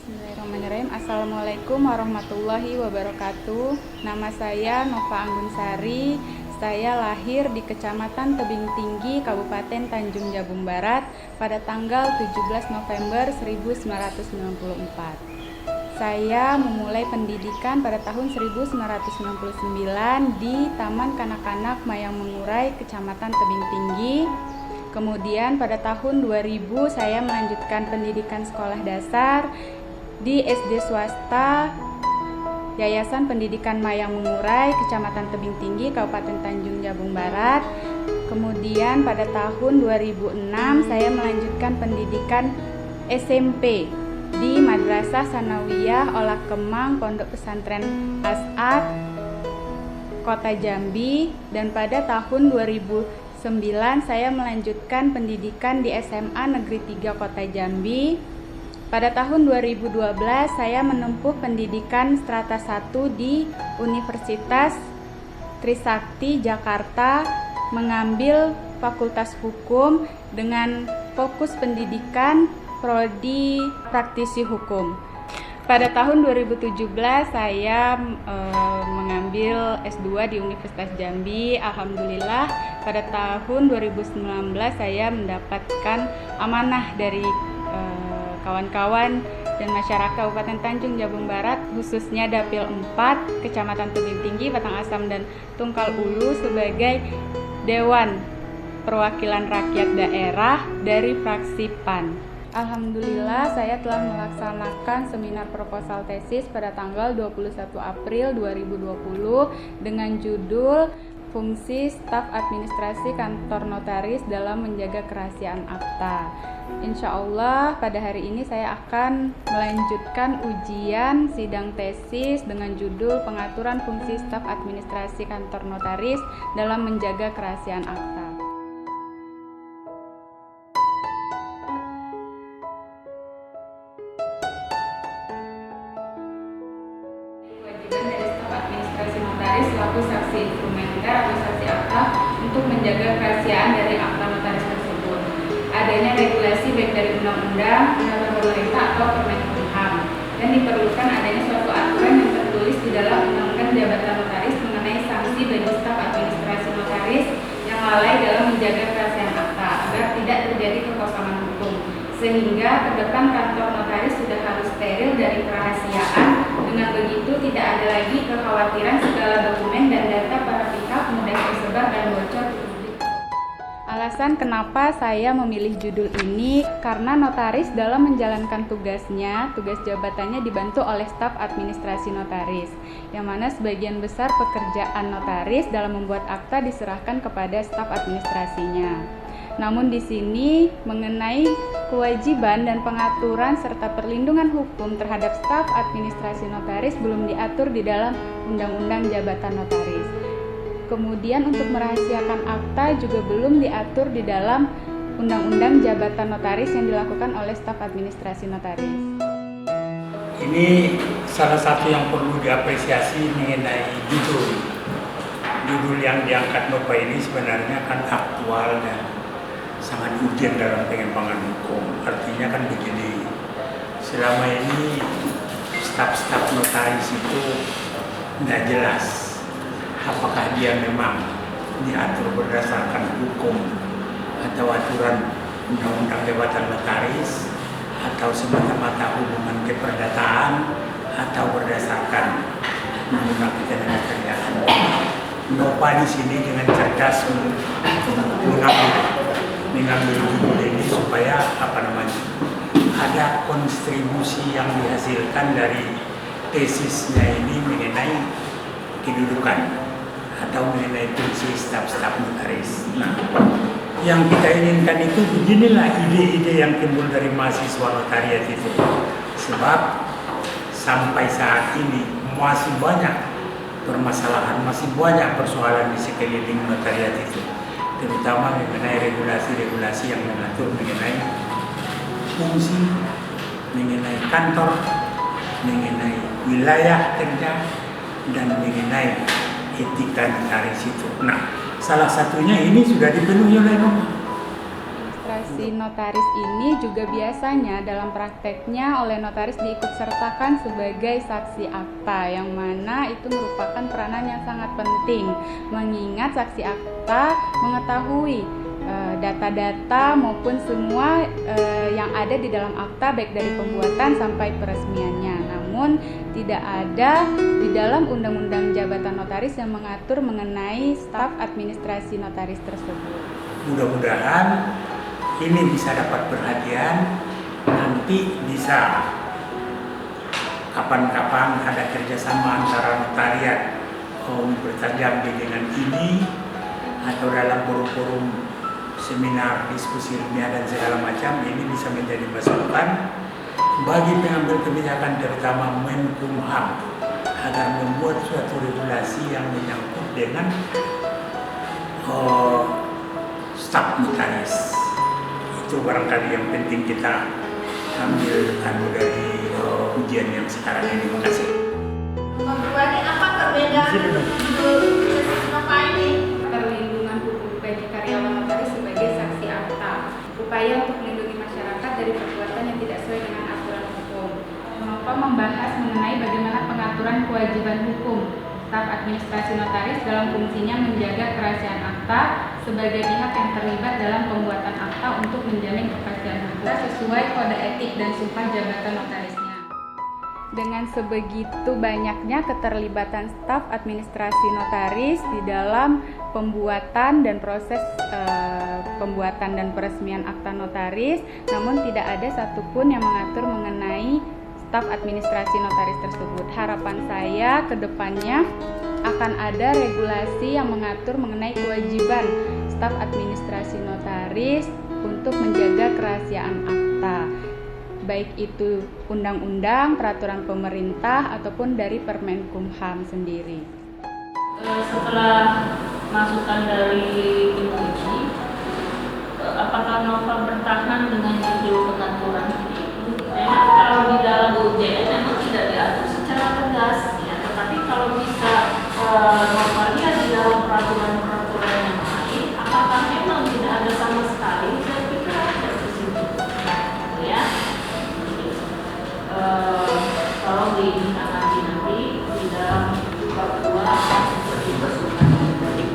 Bismillahirrahmanirrahim. Assalamualaikum warahmatullahi wabarakatuh. Nama saya Nova Anggunsari. Saya lahir di Kecamatan Tebing Tinggi, Kabupaten Tanjung Jabung Barat pada tanggal 17 November 1994. Saya memulai pendidikan pada tahun 1999 di Taman Kanak-kanak Mayang Mengurai, Kecamatan Tebing Tinggi. Kemudian pada tahun 2000 saya melanjutkan pendidikan sekolah dasar di SD swasta Yayasan Pendidikan Mayang Mengurai, Kecamatan Tebing Tinggi, Kabupaten Tanjung Jabung Barat. Kemudian pada tahun 2006 saya melanjutkan pendidikan SMP di Madrasah Sanawiyah Olah Kemang Pondok Pesantren As'ad, Kota Jambi. Dan pada tahun 2009 saya melanjutkan pendidikan di SMA Negeri 3 Kota Jambi. Pada tahun 2012 saya menempuh pendidikan strata 1 di Universitas Trisakti Jakarta, mengambil Fakultas Hukum dengan fokus pendidikan prodi praktisi hukum. Pada tahun 2017 saya mengambil S2 di Universitas Jambi. Alhamdulillah pada tahun 2019 saya mendapatkan amanah dari kawan-kawan dan masyarakat Kabupaten Tanjung Jabung Barat, khususnya Dapil 4 Kecamatan Tebing Tinggi, Batang Asam dan Tungkal Ulu sebagai Dewan Perwakilan Rakyat Daerah dari fraksi PAN. Alhamdulillah saya telah melaksanakan seminar proposal tesis pada tanggal 21 April 2020 dengan judul Fungsi Staf Administrasi Kantor Notaris dalam Menjaga Kerahasiaan Akta. Insya Allah pada hari ini saya akan melanjutkan ujian sidang tesis dengan judul Pengaturan Fungsi Staf Administrasi Kantor Notaris dalam Menjaga Kerahasiaan Akta. Kewajiban dari staf administrasi notaris selaku saksi instrumenter atau saksi akta untuk menjaga kerahasiaan dari akta notaris tersebut. Adanya regulasi baik dari undang-undang, peraturan pemerintah atau Kemenkumham, dan diperlukan adanya suatu aturan yang tertulis di dalam undang-undang jabatan notaris mengenai sanksi bagi staf administrasi notaris yang lalai dalam menjaga kerahasiaan akta agar tidak terjadi kekosongan hukum, sehingga ke depan kantor notaris sudah harus steril dari kerahasiaan. Dengan begitu tidak ada lagi kekhawatiran segala dokumen dan data para pihak mudah tersebar dan bocor ke publik. Alasan kenapa saya memilih judul ini karena notaris dalam menjalankan tugasnya, tugas jabatannya dibantu oleh staf administrasi notaris, yang mana sebagian besar pekerjaan notaris dalam membuat akta diserahkan kepada staf administrasinya. Namun di sini mengenai kewajiban dan pengaturan serta perlindungan hukum terhadap staf administrasi notaris belum diatur di dalam Undang-Undang Jabatan Notaris. Kemudian untuk merahasiakan akta juga belum diatur di dalam Undang-Undang Jabatan Notaris yang dilakukan oleh staf administrasi notaris. Ini salah satu yang perlu diapresiasi mengenai judul. Judul yang diangkat Nova ini sebenarnya kan aktual dan sangat urgent dalam pengembangan hukum. Artinya kan begini, selama ini staf-staf notaris itu tidak jelas apakah dia memang diatur berdasarkan hukum atau aturan undang-undang jabatan notaris atau semata-mata hubungan keperdataan atau berdasarkan undang-undang ketenagakerjaan. Nova di sini dengan cerdas mengambil judul ini supaya ada kontribusi yang dihasilkan dari tesisnya ini mengenai kedudukan atau mengenai fungsi staf-staf notaris. Nah, yang kita inginkan itu beginilah ide-ide yang timbul dari mahasiswa notariat itu. Sebab sampai saat ini masih banyak permasalahan, masih banyak persoalan di sekeliling notariat itu, terutama mengenai regulasi-regulasi yang mengatur mengenai fungsi, mengenai kantor, mengenai wilayah kerja, dan mengenai etika notaris itu. Nah, salah satunya ini sudah dipenuhi oleh Nova. administrasi notaris ini juga biasanya dalam prakteknya oleh notaris diikutsertakan sebagai saksi akta, yang mana itu merupakan peranan yang sangat penting, mengingat saksi akta mengetahui data-data maupun semua yang ada di dalam akta, baik dari pembuatan sampai peresmiannya. Namun tidak ada di dalam Undang-Undang Jabatan Notaris yang mengatur mengenai staf administrasi notaris tersebut. Mudah-mudahan ini bisa dapat perhatian, nanti bisa kapan-kapan ada kerjasama antara notariat Universitas Jambi dengan ini, atau dalam forum-forum seminar, diskusi ilmiah dan segala macam, ini bisa menjadi masukan bagi pengambil kebijakan, terutama Menkumham, agar membuat suatu regulasi yang menyangkut dengan staf notaris. Itu barangkali yang penting kita ambil dari ujian yang sekarang ini. Terima kasih. Berarti apa perbedaan tesis Nova ini? Perlindungan hukum bagi karyawan notaris sebagai saksi akta, upaya untuk melindungi masyarakat dari perbuatan yang tidak sesuai dengan aturan hukum. Nova membahas mengenai bagaimana pengaturan kewajiban hukum staf administrasi notaris dalam fungsinya menjaga kerahasiaan akta sebagai pihak yang terlibat dalam pembuatan akta untuk menjamin kepastian hukum sesuai kode etik dan sumpah jabatan notarisnya. Dengan sebegitu banyaknya keterlibatan staf administrasi notaris di dalam pembuatan dan proses pembuatan dan peresmian akta notaris, namun tidak ada satupun yang mengatur mengenai staf administrasi notaris tersebut. Harapan saya ke depannya akan ada regulasi yang mengatur mengenai kewajiban staf administrasi notaris untuk menjaga kerahasiaan akta, baik itu undang-undang, peraturan pemerintah, ataupun dari Permenkumham sendiri. Setelah masukan dari tim uji, apakah Nova bertahan dengan judul pengaturan ini? Memang kalau di dalam UJN memang tidak diatur secara tegas, ya. Tetapi kalau bisa Nova lihat di dalam peraturan-peraturan yang lain, apakah memang tidak ada sama sekali? Saya pikir ada di situ, ya. Kalau diinginkan nanti di dalam bab 2 akan seperti masukan dari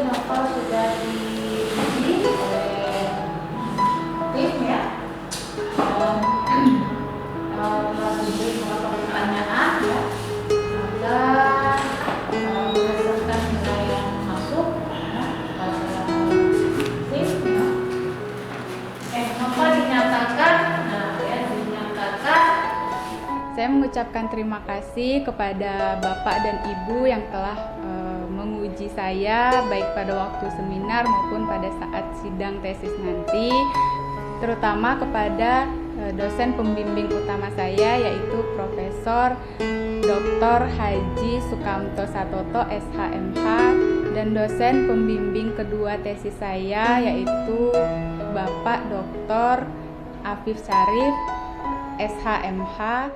Nova sudah diuji oleh tim, ya. Telah diberi beberapa pertanyaan, ya. Dan berdasarkan nilai yang masuk, ya, pada tim, ya. Nova dinyatakan, Saya mengucapkan terima kasih kepada Bapak dan Ibu yang telah menguji saya baik pada waktu seminar maupun pada saat sidang tesis nanti, terutama kepada dosen pembimbing utama saya, yaitu Profesor Dr. Haji Sukamto Satoto SHMH, dan dosen pembimbing kedua tesis saya, yaitu Bapak Dr. Afif Syarif SHMH.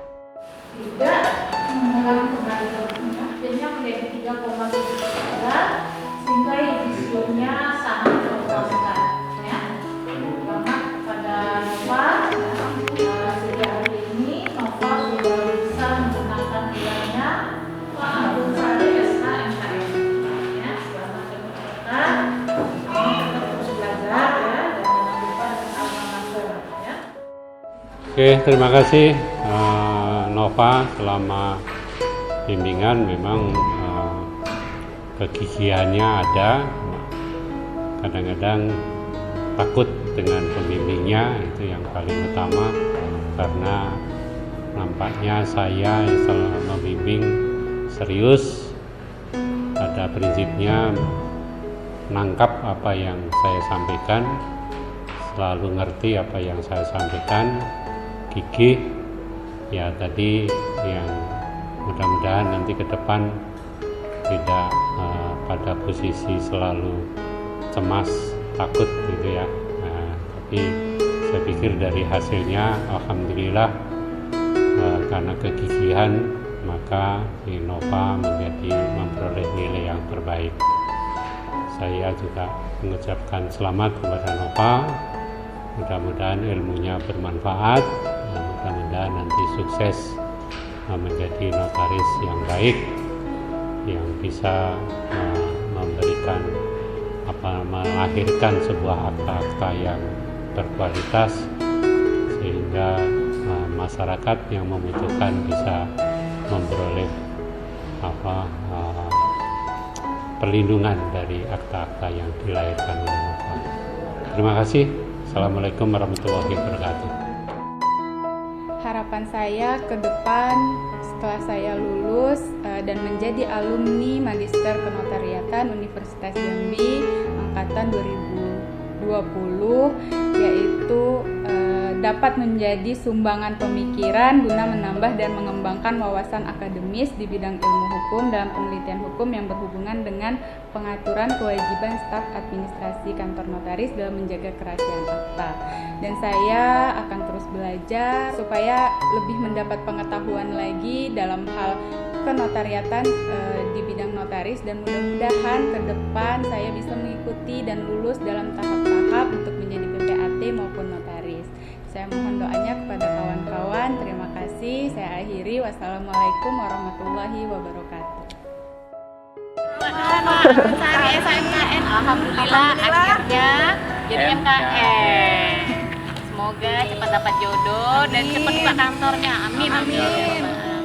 tidak mengulang kembali akhirnya menjadi 3,3 sehingga yudisiumnya sangat memuaskan, ya. Karena pada Nova sejak hari ini Nova sudah bisa menggunakan nilainya Abdul Sari SHMHM, ya. Selamat mendengarkan, tetap terus belajar, ya, dan jangan lupa dengan alma mater, ya. Oke, terima kasih Nova. Selama bimbingan memang kegigihannya ada, kadang-kadang takut dengan pembimbingnya, itu yang paling utama, karena nampaknya saya yang selalu membimbing serius, pada prinsipnya nangkap apa yang saya sampaikan, selalu ngerti apa yang saya sampaikan, gigih. Ya, tadi yang mudah-mudahan nanti ke depan tidak pada posisi selalu cemas, takut gitu ya. Nah, tapi saya pikir dari hasilnya alhamdulillah karena kegigihan maka si Nova menjadi memperoleh nilai yang terbaik. Saya juga mengucapkan selamat kepada Nova. Mudah-mudahan ilmunya bermanfaat, mudah-mudahan nanti sukses menjadi notaris yang baik, yang bisa memberikan melahirkan sebuah akta-akta yang berkualitas sehingga masyarakat yang membutuhkan bisa memperoleh perlindungan dari akta-akta yang dilahirkan oleh Nova. Terima kasih. Assalamualaikum warahmatullahi wabarakatuh. Harapan saya ke depan setelah saya lulus dan menjadi alumni Magister Kenotariatan Universitas Jambi angkatan 2020 yaitu dapat menjadi sumbangan pemikiran guna menambah dan mengembangkan wawasan akademis di bidang ilmu hukum dalam penelitian hukum yang berhubungan dengan pengaturan kewajiban staf administrasi kantor notaris dalam menjaga kerahasiaan akta. Dan saya akan terus belajar supaya lebih mendapat pengetahuan lagi dalam hal kenotariatan di bidang notaris, dan mudah-mudahan ke depan saya bisa mengikuti dan lulus dalam tahap-tahap untuk menjadi PPAT maupun notaris. Saya mohon doanya kepada kawan-kawan. Terima kasih. Saya akhiri. Wassalamualaikum warahmatullahi wabarakatuh. Cari SMKN, alhamdulillah akhirnya jadi MKN. Semoga cepat dapat jodoh dan cepat buka kantornya. Amin.